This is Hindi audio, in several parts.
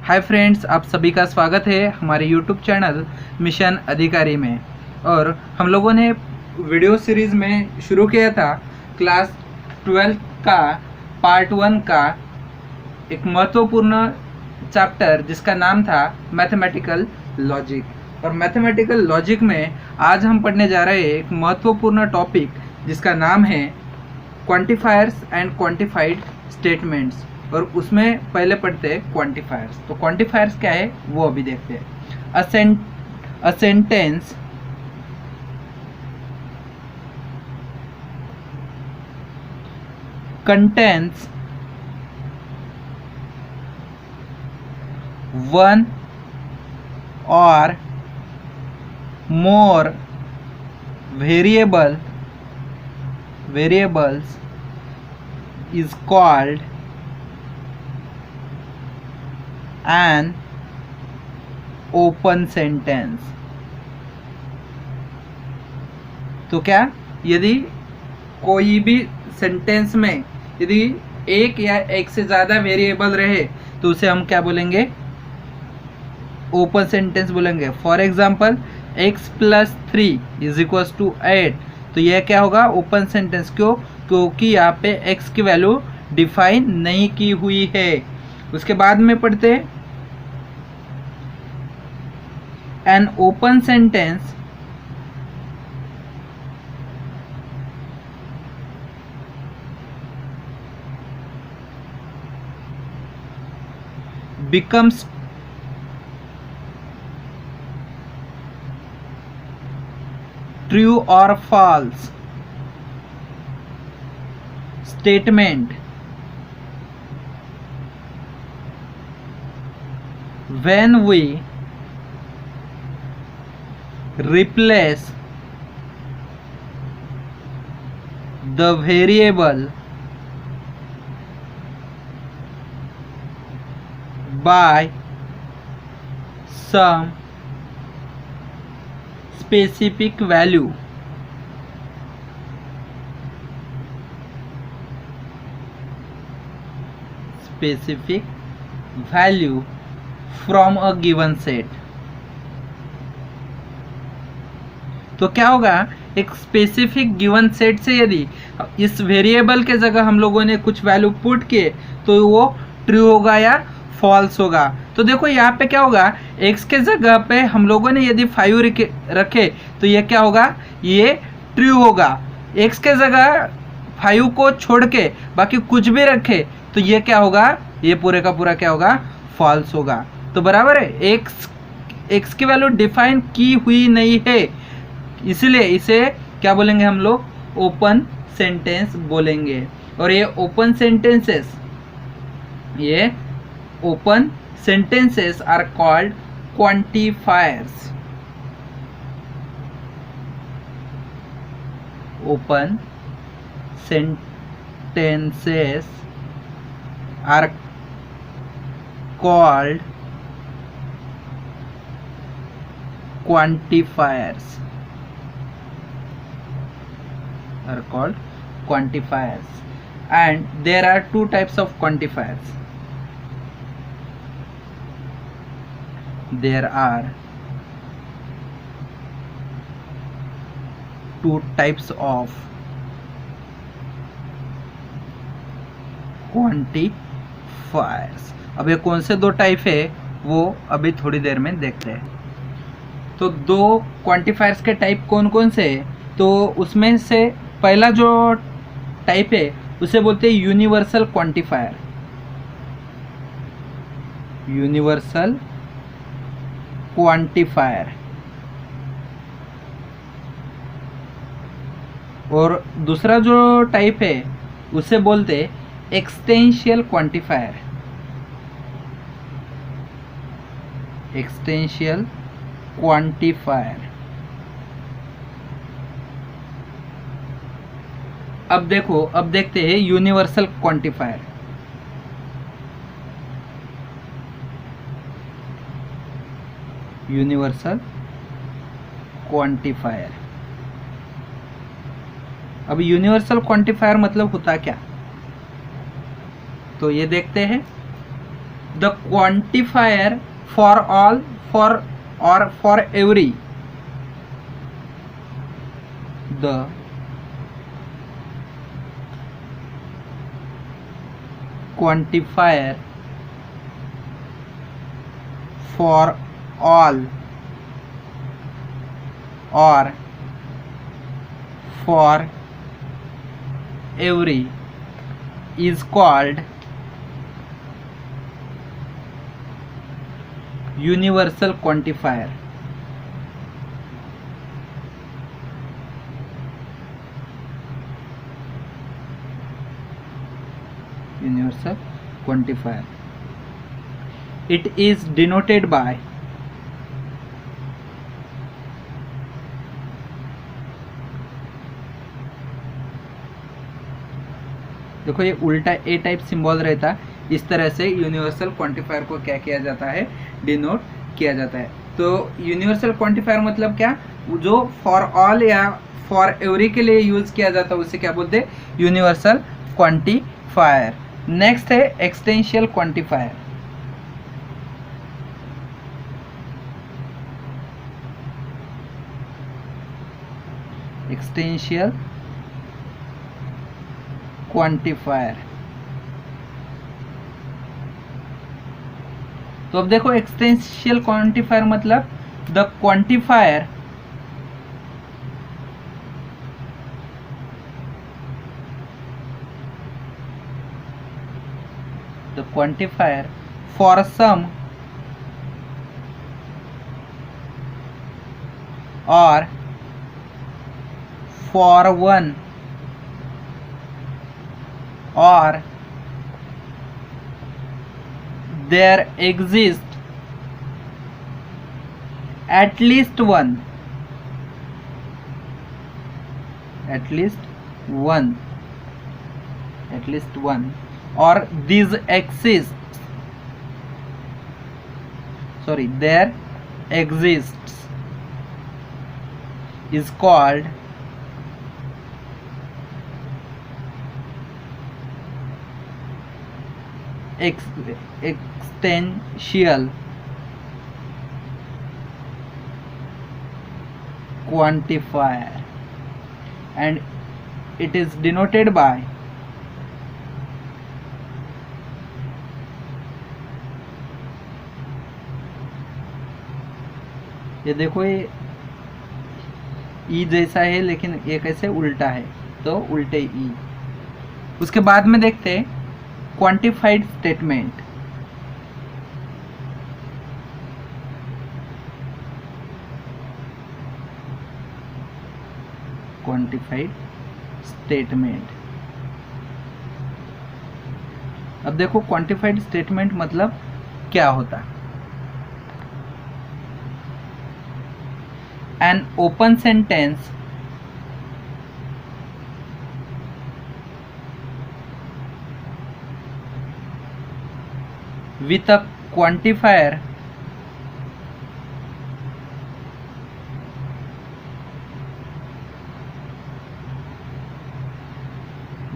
हाय फ्रेंड्स, आप सभी का स्वागत है हमारे यूट्यूब चैनल मिशन अधिकारी में। और हम लोगों ने वीडियो सीरीज़ में शुरू किया था क्लास 12 का पार्ट 1 का एक महत्वपूर्ण चैप्टर जिसका नाम था मैथमेटिकल लॉजिक। और मैथमेटिकल लॉजिक में आज हम पढ़ने जा रहे हैं एक महत्वपूर्ण टॉपिक जिसका नाम है क्वांटिफायर्स एंड क्वांटिफाइड स्टेटमेंट्स। और उसमें पहले पढ़ते हैं क्वांटिफायर्स। तो क्वांटिफायर्स क्या है वो अभी देखते हैं। A sentence contains one or more variables is called an open sentence। तो क्या, यदि कोई भी सेंटेंस में यदि एक या एक से ज़्यादा वेरिएबल रहे तो उसे हम क्या बोलेंगे, ओपन सेंटेंस बोलेंगे। फॉर एग्जाम्पल x + 3 = 8, तो यह क्या होगा, ओपन सेंटेंस। क्यों? क्योंकि यहाँ पे x की वैल्यू डिफाइन नहीं की हुई है। उसके बाद में पढ़ते हैं an open sentence becomes true or false statement when we replace the variable by some specific value। From a given set। तो क्या होगा, एक स्पेसिफिक गिवन सेट से यदि इस वेरिएबल के जगह हम लोगों ने कुछ वैल्यू पुट किए तो वो ट्रू होगा या फॉल्स होगा। तो देखो यहाँ पे क्या होगा, x के जगह पे हम लोगों ने यदि 5 रखे तो ये क्या होगा, ये ट्रू होगा। x के जगह 5 को छोड़ के बाकी कुछ भी रखे तो ये क्या होगा, ये पूरे का पूरा क्या होगा, फॉल्स होगा। तो बराबर है, x की वैल्यू डिफाइन की हुई नहीं है, इसलिए इसे क्या बोलेंगे हम लोग, ओपन सेंटेंस बोलेंगे। और ये open sentences are called quantifiers। Open sentences are called quantifiers। And there are two types of quantifiers। There are two types of quantifiers। अब ये कौन से दो टाइप है वो अभी थोड़ी देर में देखते हैं। तो दो क्वांटिफायर्स के टाइप कौन कौन से है, तो उसमें से पहला जो टाइप है उसे बोलते हैं यूनिवर्सल क्वांटिफायर। Universal quantifier. और दूसरा जो टाइप है उसे बोलते एक्सटेंशियल क्वांटिफायर। Existential quantifier. अब देखो, अब देखते हैं यूनिवर्सल क्वांटिफायर। Universal quantifier. अब यूनिवर्सल क्वांटिफायर मतलब होता क्या, तो ये देखते हैं। the quantifier for all, for or for every, the quantifier for all or for every is called universal quantifier. Universal quantifier. It is denoted by देखो ये उल्टा ए टाइप सिंबल रहता, इस तरह से यूनिवर्सल क्वांटिफायर को क्या किया जाता है, डिनोट किया जाता है। तो यूनिवर्सल क्वांटिफायर मतलब क्या, जो फॉर ऑल या फॉर एवरी के लिए यूज किया जाता है उसे क्या बोलते हैं, यूनिवर्सल क्वांटिफायर। नेक्स्ट है एक्सटेंशियल क्वांटिफायर। Existential quantifier. तो अब देखो एक्सटेंशियल क्वांटिफायर मतलब the quantifier for some or for one or there exists at least one or these exists, sorry, there exists is called extensional quantifier, and it is denoted by ये देखो ये ई जैसा है लेकिन ये कैसे उल्टा है, तो उल्टे ई। उसके बाद में देखते हैं क्वांटिफाइड स्टेटमेंट। Quantified statement. अब देखो क्वांटिफाइड स्टेटमेंट मतलब क्या होता है। An open sentence with a quantifier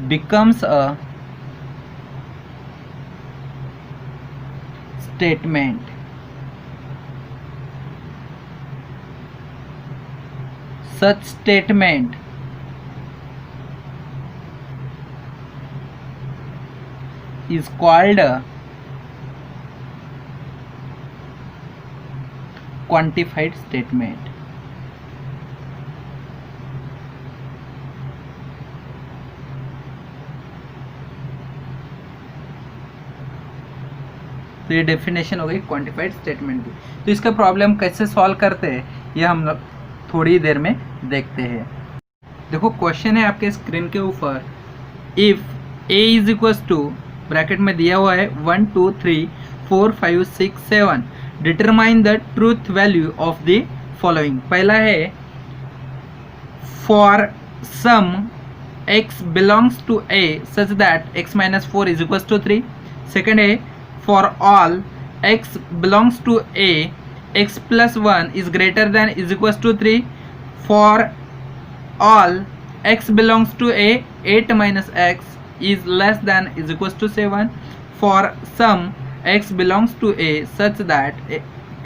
becomes a statement. Such statement is called a quantified statement. तो ये डेफिनेशन हो गई क्वांटिफाइड स्टेटमेंट की। तो इसका प्रॉब्लम कैसे सॉल्व करते हैं ये हम लोग थोड़ी देर में देखते हैं। देखो क्वेश्चन है आपके स्क्रीन के ऊपर, if a is equal to bracket में दिया हुआ है 1 2 3 4 5 6 7 determine the truth value of the following. पहला है for some x belongs to a such that x minus 4 is equal to 3। Second है for all x belongs to a x plus 1 is greater than is equals to 3. For all x belongs to a 8 minus x is less than is equals to 7. For some x belongs to a such that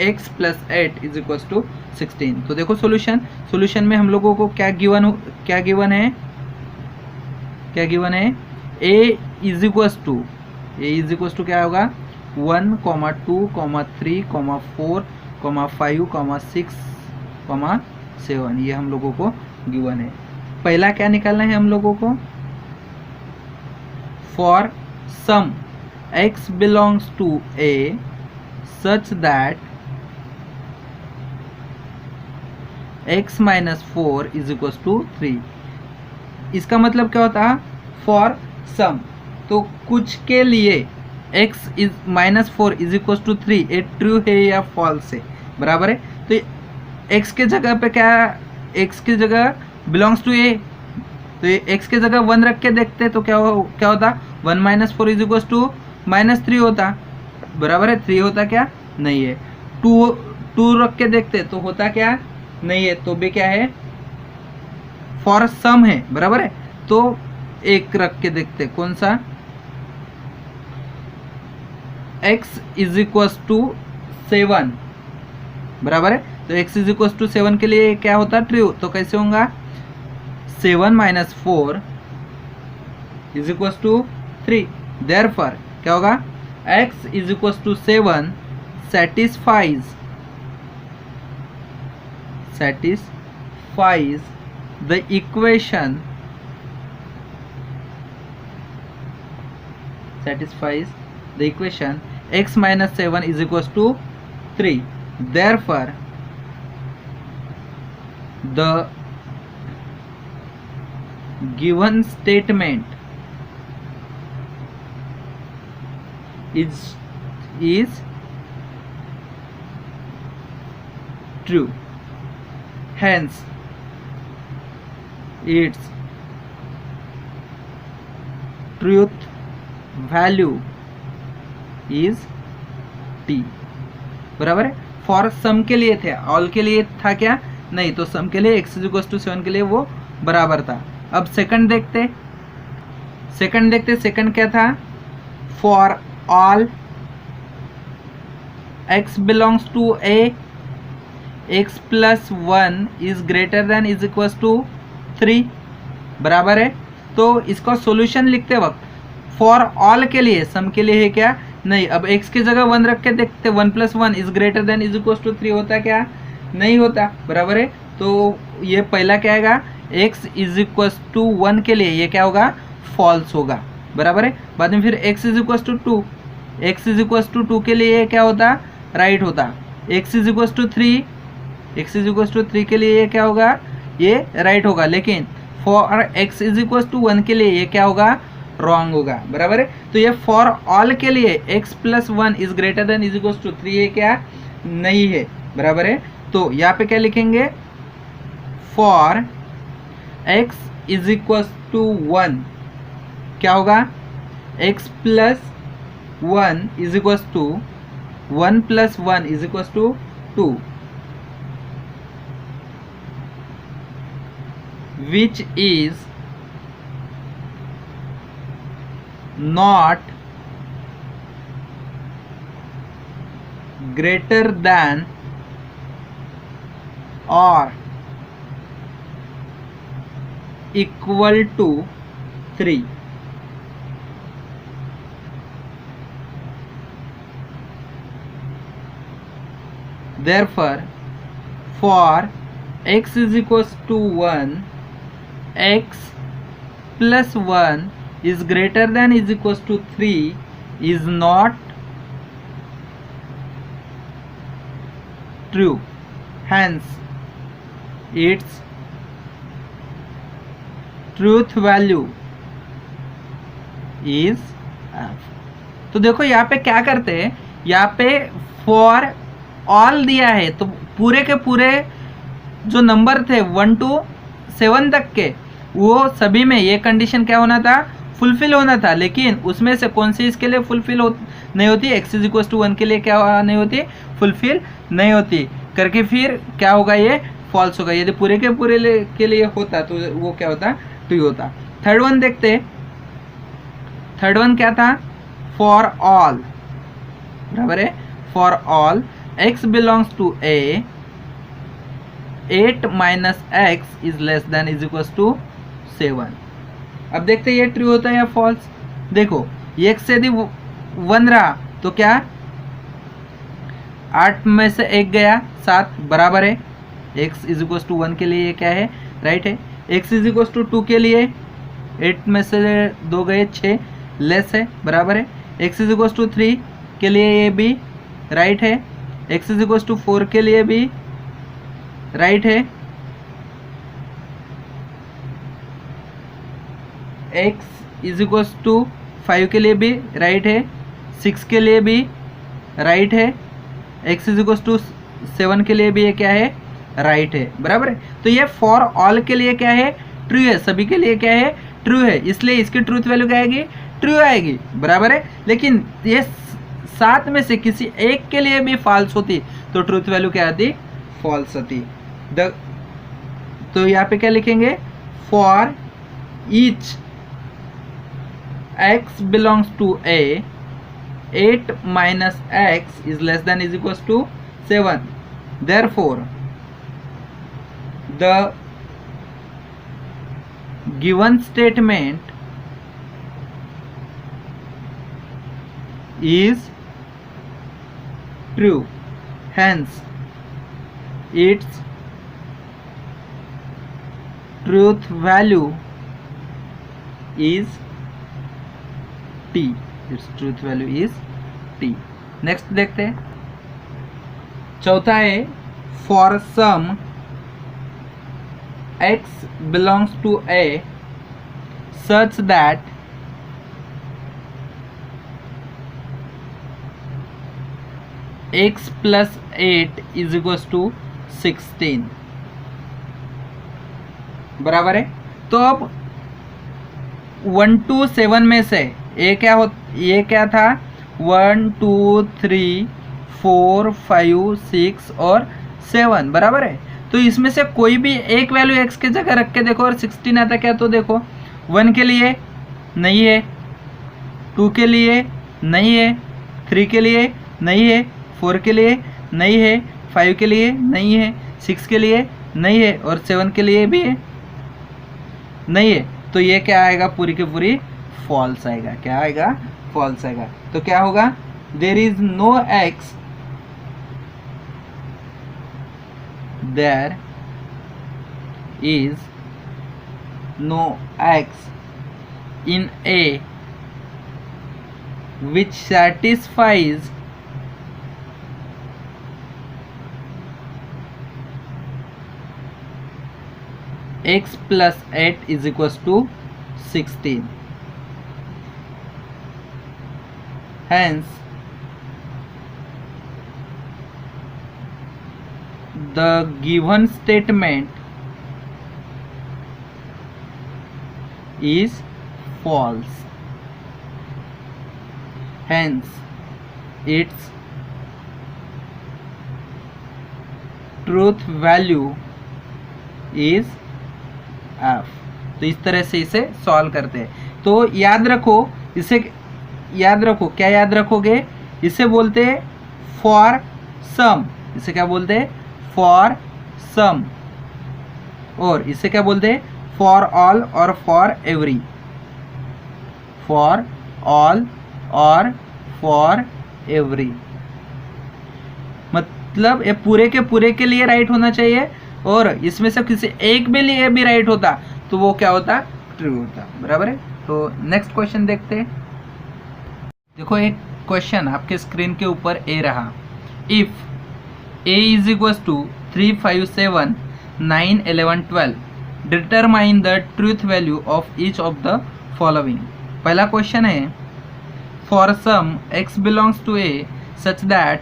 x plus 8 is equal to 16। तो देखो सॉल्यूशन में हम लोगों को क्या गिवन है a इज इक्वल टू क्या होगा 1, 2, 3, 4, 5, 6, 7, ये हम लोगों को गिवन है। पहला क्या निकालना है हम लोगों को, for some x belongs to a such that x minus 4 is equal to 3। इसका मतलब क्या होता है, फॉर सम, तो कुछ के लिए x is minus 4 is equal to 3 ये ट्रू है या फॉल्स है, बराबर है। तो x के जगह पे क्या, x की जगह बिलोंग्स टू a, तो ये x के जगह 1 रख के देखते तो क्या होता, 1 माइनस 4 इज इक्वल टू -3 होता, बराबर है। 3 होता क्या, नहीं है। 2 रख के देखते तो होता क्या, नहीं है, तो भी क्या है, फॉर सम है, बराबर है। तो एक रख के देखते, कौन सा, x इज इक्वल टू 7, बराबर है। तो x इज इक्वल टू 7 के लिए क्या होता, ट्रू। तो कैसे होगा, 7 minus 4 is equal to 3, therefore क्या होगा, x is equal to 7 satisfies the equation x minus 7 is equals to 3, therefore the given statement is true, hence its truth value is t, बराबर है। फॉर सम के लिए थे, ऑल के लिए था क्या, नहीं, तो सम के लिए x इज इक्वल टू 7 के लिए वो बराबर था। अब सेकंड देखते, सेकंड क्या था, for all x belongs to a x plus 1 is greater than is equal to 3, बराबर है। तो इसका सॉल्यूशन लिखते वक्त फॉर ऑल के लिए, सम के लिए है क्या, नहीं। अब x की जगह 1 रख के देखते, 1 plus 1 is greater than is equal to 3 होता क्या, नहीं होता, बराबर है। तो ये पहला क्या आएगा, x इज इक्वल टू 1 के लिए ये क्या होगा, फॉल्स होगा, बराबर है। बाद में फिर x is equal to 2, x is equal to 2 के लिए ये क्या होता, राइट होता। x इज इक्वल टू 3 के लिए ये क्या होगा, ये राइट होगा, लेकिन for x is equal to 1 के लिए ये क्या होगा, रॉन्ग होगा, बराबर है। तो ये फॉर ऑल के लिए x plus 1 is greater than is equal to 3 ये क्या नहीं है, बराबर है। तो यहाँ पे क्या लिखेंगे, for x is equal to 1 क्या होगा, x plus 1 is equal to 1 plus 1 is equal to 2, which is not greater than or equal to 3, therefore for x is equals to 1 x plus 1 is greater than is equals to 3 is not true, hence its truth value is f। तो देखो यहाँ पे क्या करते हैं, यहाँ पे फॉर ऑल दिया है, तो पूरे के पूरे जो नंबर थे 1 to 7 तक के, वो सभी में ये कंडीशन क्या होना था, फुलफिल होना था, लेकिन उसमें से कौन सी इसके लिए फुलफिल नहीं होती, x इज इक्वल टू 1 के लिए क्या नहीं होती, फुलफिल नहीं होती करके फिर क्या होगा, ये फॉल्स होगा। यदि पूरे के पूरे के लिए होता तो वो क्या होता, ट्रू होता। थर्ड वन देखते, थर्ड वन क्या था, फॉर ऑल बराबर है for all x belongs to a 8 minus x is less than is equal to 7। अब देखते हैं ये ट्रू होता है या फॉल्स। देखो ये x से यदि 1 रहा तो क्या 8 में से 1 गया 7 बराबर है x इज इक्वल टू 1 के लिए ये क्या है राइट है। x इज इक्वल टू 2 के लिए 8 में से 2 गए 6 लेस है बराबर है। x इज इक्वल टू 3 के लिए ये भी राइट है। x इज इक्वल टू 4 के लिए भी राइट है। x इज इक्वल टू 5 के लिए भी राइट है। 6 के लिए भी राइट है। x इज इक्वल टू 7 के लिए भी ये क्या है राइट है बराबर है। तो ये फॉर ऑल के लिए क्या है ट्रू है, सभी के लिए क्या है ट्रू है, इसलिए इसकी ट्रूथ वैल्यू क्या आएगी ट्रू आएगी बराबर है। लेकिन ये 7 में से किसी एक के लिए भी फॉल्स होती तो ट्रूथ वैल्यू क्या आती फॉल्स आती। तो यहाँ पे क्या लिखेंगे for each x belongs to a 8 minus x is less than is equals to 7. Therefore, the given statement is true. Hence, its truth value is t. Its truth value is t. Next देखते हैं चौथा है for some x belongs to a such that x plus 8 is equals to 16 बराबर है। तो अब 1 to 7 में से ये क्या था 1 2 3 4 5 6 और 7 बराबर है। तो इसमें से कोई भी एक वैल्यू x के जगह रख के देखो और 16 आता क्या। तो देखो 1 के लिए नहीं है, 2 के लिए नहीं है, 3 के लिए नहीं है, 4 के लिए नहीं है, 5 के लिए नहीं है, 6 के लिए नहीं है और 7 के लिए भी है नहीं है। तो ये क्या आएगा पूरी की पूरी फॉल्स आएगा। क्या आएगा फॉल्स आएगा। तो क्या होगा there is no x, there is no x in A which satisfies x plus 8 is equals to 16. Hence, the given statement is false. Hence, its truth value is f. तो इस तरह से इसे सॉल्व करते हैं। तो याद रखो इसे, याद रखो क्या याद रखोगे, इसे बोलते हैं फॉर सम, इसे क्या बोलते हैं फॉर सम, और इसे क्या बोलते हैं फॉर ऑल और फॉर एवरी, फॉर ऑल और फॉर एवरी। मतलब ये पूरे के लिए राइट होना चाहिए और इसमें से किसी एक भी लिए भी राइट होता तो वो क्या होता ट्रू होता बराबर है। तो नेक्स्ट क्वेश्चन देखते हैं। देखो एक क्वेश्चन आपके स्क्रीन के ऊपर ए रहा, if a is equal to 3 5 7 9 11 12 determine the truth value of each of the following. पहला क्वेश्चन है for some x belongs to a such that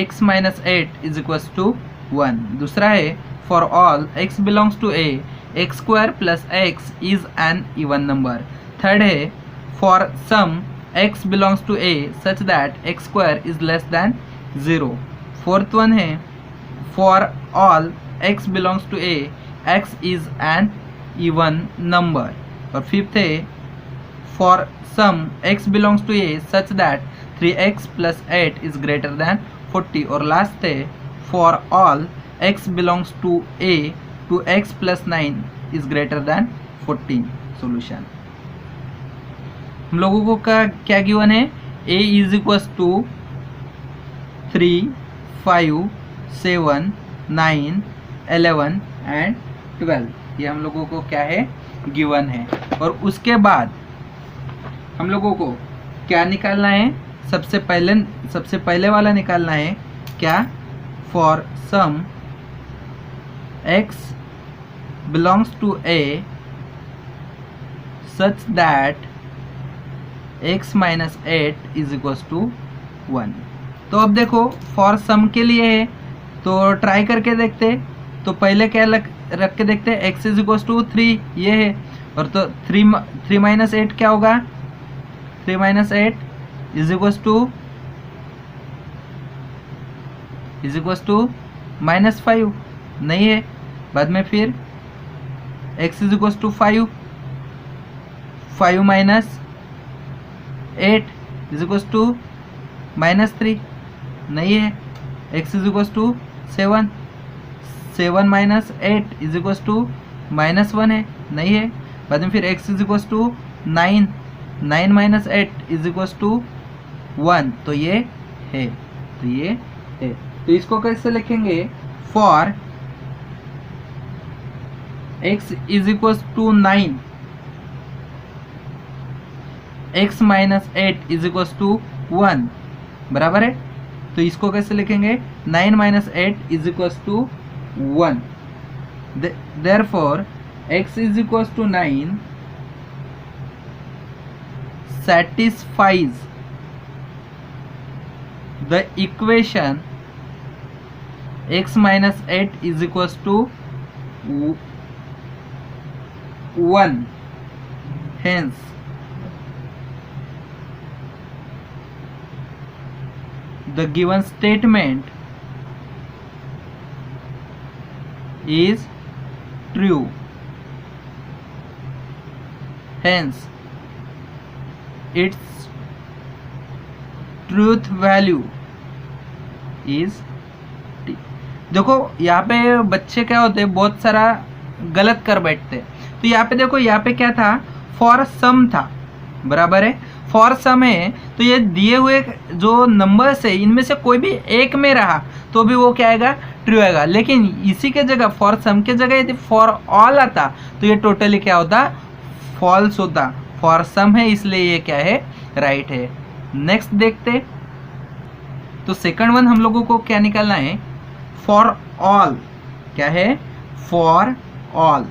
x minus 8 is equal to 1। दूसरा है for all x belongs to a x square plus x is an even number. Third है for some x belongs to a such that x square is less than 0। Fourth one है for all x belongs to a x is an even number. और फिफ्थ है for some x belongs to a such that 3x plus 8 is greater than 40 और लास्ट है for all x belongs to a two x plus 9 is greater than 14 solution. हम लोगों को क्या गिवन है a is equals to 3 5 7 9 11 and 12, ये हम लोगों को क्या है गिवन है। और उसके बाद हम लोगों को क्या निकालना है, सबसे पहले वाला निकालना है क्या, for some x belongs to a such that x minus 8 is equals to 1। तो अब देखो फॉर सम के लिए है तो ट्राई करके देखते, तो पहले क्या रख के देखते हैं, x इज इक्वल्स टू 3 ये है, और तो 3 माइनस 8 क्या होगा, 3 minus 8 is equals to minus 5 नहीं है। बाद में फिर x is equals to 5 minus 8 is equals to minus 3 नहीं है। x is equals to 7 minus 8 is equals to minus 1 है नहीं है। बाद में फिर x is equals to 9 minus 8 is equals to 1, तो ये है, तो इसको कैसे लिखेंगे, for x is equals to 9 x minus 8 is equals to 1 बराबर है। तो इसको कैसे लिखेंगे, 9 minus 8 is equals to 1, therefore x is equals to 9 satisfies the equation x minus 8 is equals to 1, hence the given statement is true, hence its truth value is t। देखो यहाँ पे बच्चे क्या होते हैं, बहुत सारा गलत कर बैठते हैं। तो यहाँ पे देखो, यहाँ पे क्या था, फॉर सम था बराबर है, फॉर सम है, तो ये दिए हुए जो नंबर्स है इनमें से कोई भी एक में रहा तो भी वो क्या आएगा, ट्रू आएगा। लेकिन इसी के जगह फॉर सम के जगह यदि फॉर ऑल आता तो ये टोटली क्या होता, फॉल्स होता। फॉर सम है इसलिए ये क्या है, राइट है। नेक्स्ट देखते, तो सेकंड वन हम लोगों को क्या निकालना है, फॉर ऑल, क्या है, फॉर ऑल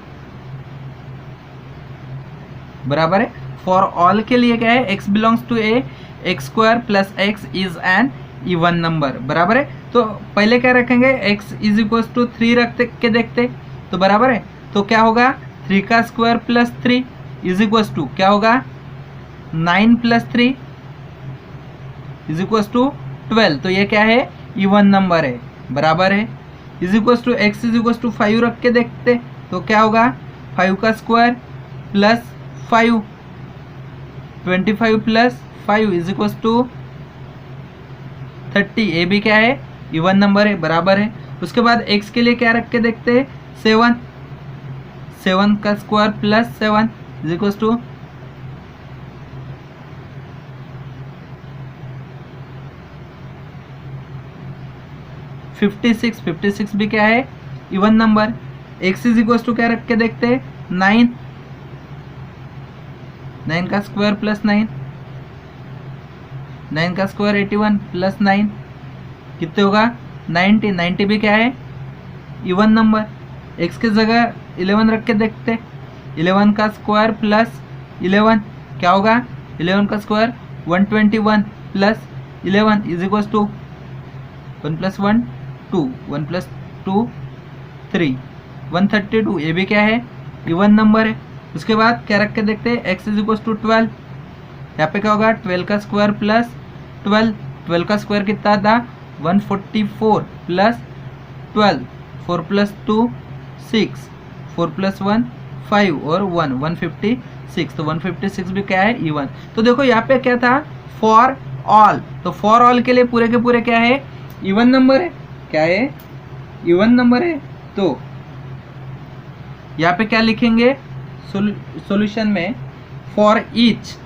बराबर है। फॉर ऑल के लिए क्या है, x belongs to a x square plus x is an even number बराबर है। तो पहले क्या रखेंगे, x इज इक्वल टू 3 रख के देखते, तो बराबर है। तो क्या होगा, 3 का square plus 3 is equal to क्या होगा, 9 प्लस 3 इज इक्वल टू 12, तो ये क्या है, इवन नंबर है बराबर है। Is equal to x is equal to 5 रख के देखते, तो क्या होगा, 5 का square plus 5 25 plus 5 is equal to 30, ये भी क्या है, इवन नंबर है बराबर है। उसके बाद x के लिए क्या रख के देखते हैं, 7 का square plus 7 is equal to 56 भी क्या है, even number. x is equal to क्या रख के देखते हैं, 9 का स्क्वायर प्लस 9 का स्क्वायर 81 प्लस 9 कितने होगा, 90 भी क्या है, इवन नंबर। x के जगह 11 रख के देखते, 11 का स्क्वायर प्लस 11 क्या होगा, 11 का square 121 plus 11 is equal to 1 plus 1 2 1 plus 2 3 132, ये भी क्या है, इवन नंबर है। उसके बाद क्या रख के देखते हैं, x इज इक्वल टू 12, यहाँ पे क्या होगा, 12 का स्क्वायर प्लस 12 का स्क्वायर कितना था, 144 प्लस 12 4 प्लस 2 6 4 प्लस 1 5 और 1 156, तो 156 भी क्या है, इवन। तो देखो यहाँ पे क्या था, फॉर ऑल, तो फॉर ऑल के लिए पूरे के पूरे क्या है, इवन नंबर है, क्या है, इवन नंबर है। तो यहाँ पे क्या लिखेंगे सॉल्यूशन में, for each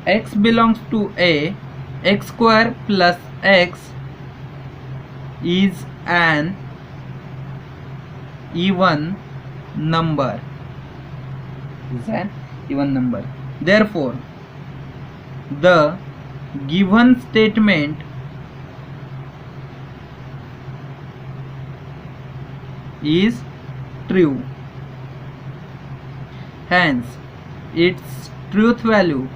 x belongs to a, x square plus x is an even number, therefore the given statement is true, hence its truth value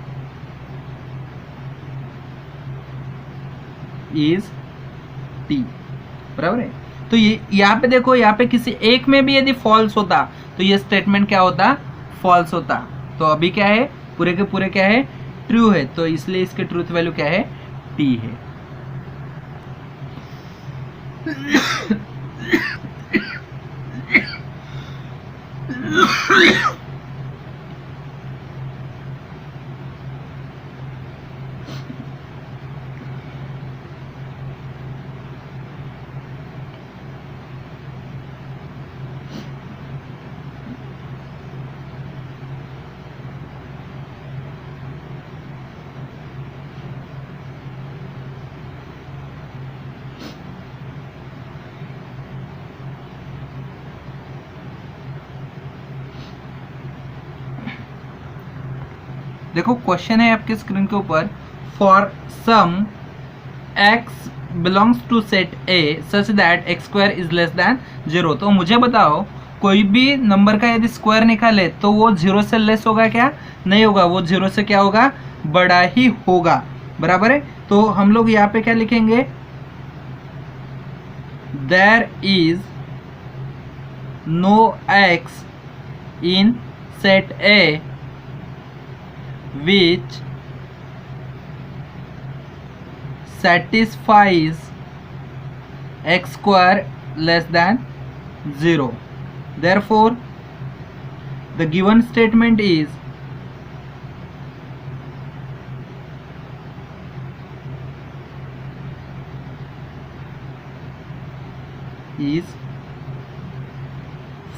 is t, बराबर है। तो ये यहाँ पे देखो, यहाँ पे किसी एक में भी यदि फॉल्स होता तो ये स्टेटमेंट क्या होता, फॉल्स होता। तो अभी क्या है, पूरे के पूरे क्या है, ट्रू है, तो इसलिए इसके ट्रूथ वैल्यू क्या है, टी है। देखो क्वेश्चन है आपके स्क्रीन के ऊपर, for some x belongs to set a such that x square is less than 0। तो मुझे बताओ कोई भी नंबर का यदि स्क्वायर निकाले तो वो 0 से लेस होगा क्या, नहीं होगा, वो 0 से क्या होगा, बड़ा ही होगा, बराबर है। तो हम लोग यहाँ पे क्या लिखेंगे, there is no x in set a which satisfies x square less than 0, therefore the given statement is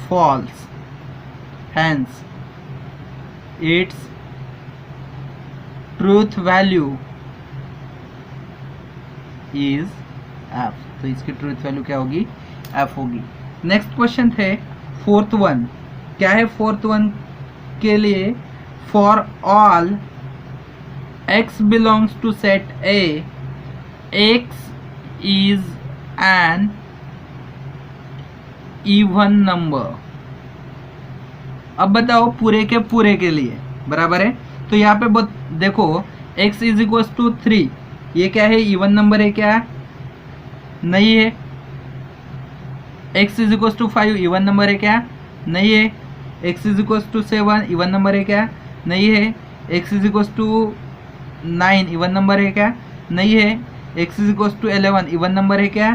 false, hence its truth value is F. तो इसकी ट्रूथ वैल्यू क्या होगी, एफ होगी। नेक्स्ट क्वेश्चन थे फोर्थ वन, क्या है फोर्थ वन के लिए, for all x belongs to set a, x is an even number. अब बताओ पूरे के पूरे के लिए, बराबर है। तो यहाँ पे देखो x इज इक्वल टू 3, ये क्या है, इवन नंबर है क्या, नहीं है। x is equal to 5 even number है क्या, नहीं है। x is equal to 7 even number है क्या, नहीं है। x is equal to 9 even number है क्या, नहीं है। x is equal to 11 even number है क्या,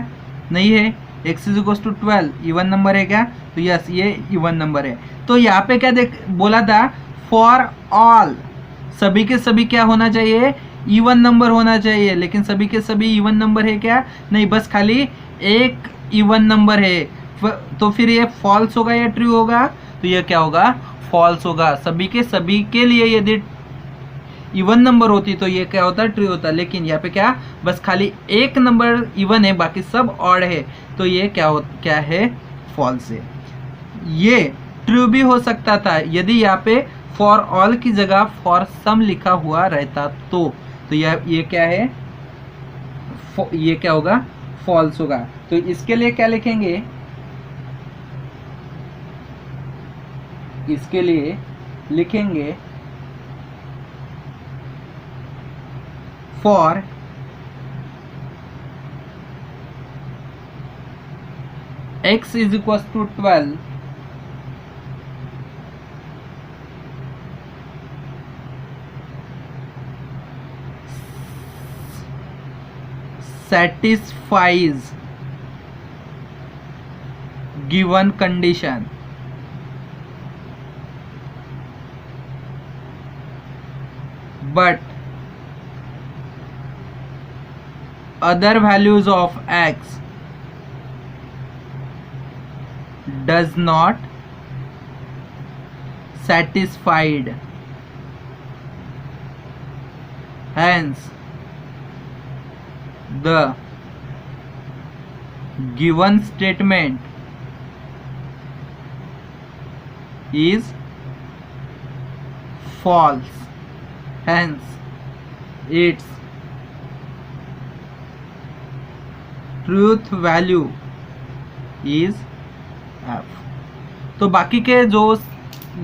नहीं है। x is equal to 12 even number है क्या, तो यस ये इवन नंबर है। तो यहाँ पे क्या बोला था, फॉर ऑल, सभी के सभी क्या होना चाहिए, इवन नंबर होना चाहिए, लेकिन सभी के सभी इवन नंबर है क्या, नहीं, बस खाली एक इवन नंबर है। तो फिर ये फॉल्स होगा या ट्रू होगा, तो ये क्या होगा, फॉल्स होगा। सभी के लिए यदि इवन नंबर होती तो ये क्या होता, ट्रू होता, लेकिन यहाँ पे क्या, बस खाली एक नंबर इवन है, बाकी सब ऑड है, तो ये क्या है, फॉल्स है। ये ट्रू भी हो सकता था यदि यहाँ पे फॉर ऑल की जगह फॉर सम लिखा हुआ रहता तो ये क्या है, ये क्या होगा, फॉल्स होगा। तो इसके लिए क्या लिखेंगे, इसके लिए लिखेंगे for x is equal to 12 satisfies given condition, but other values of x does not satisfied, hence the given statement is false, hence its truth value is f। तो बाकी के जो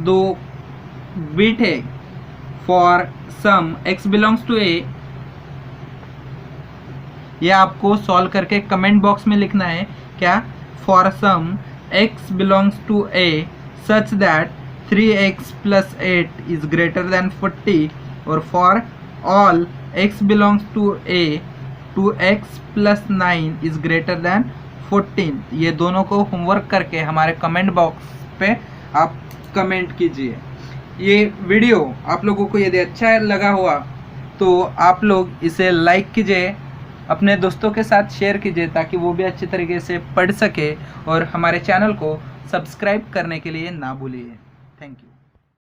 दो बिट है for some x belongs to a, ये आपको सॉल्व करके कमेंट बॉक्स में लिखना है। क्या? For some x belongs to a such that 3x plus 8 is greater than 40, और for all x belongs to a 2x plus 9 is greater than 14। ये दोनों को होमवर्क करके हमारे कमेंट बॉक्स पे आप कमेंट कीजिए। ये वीडियो आप लोगों को यदि अच्छा लगा हुआ तो आप लोग इसे लाइक कीजिए, अपने दोस्तों के साथ शेयर कीजिए ताकि वो भी अच्छी तरीके से पढ़ सके, और हमारे चैनल को सब्सक्राइब करने के लिए ना भूलिए। Thank you.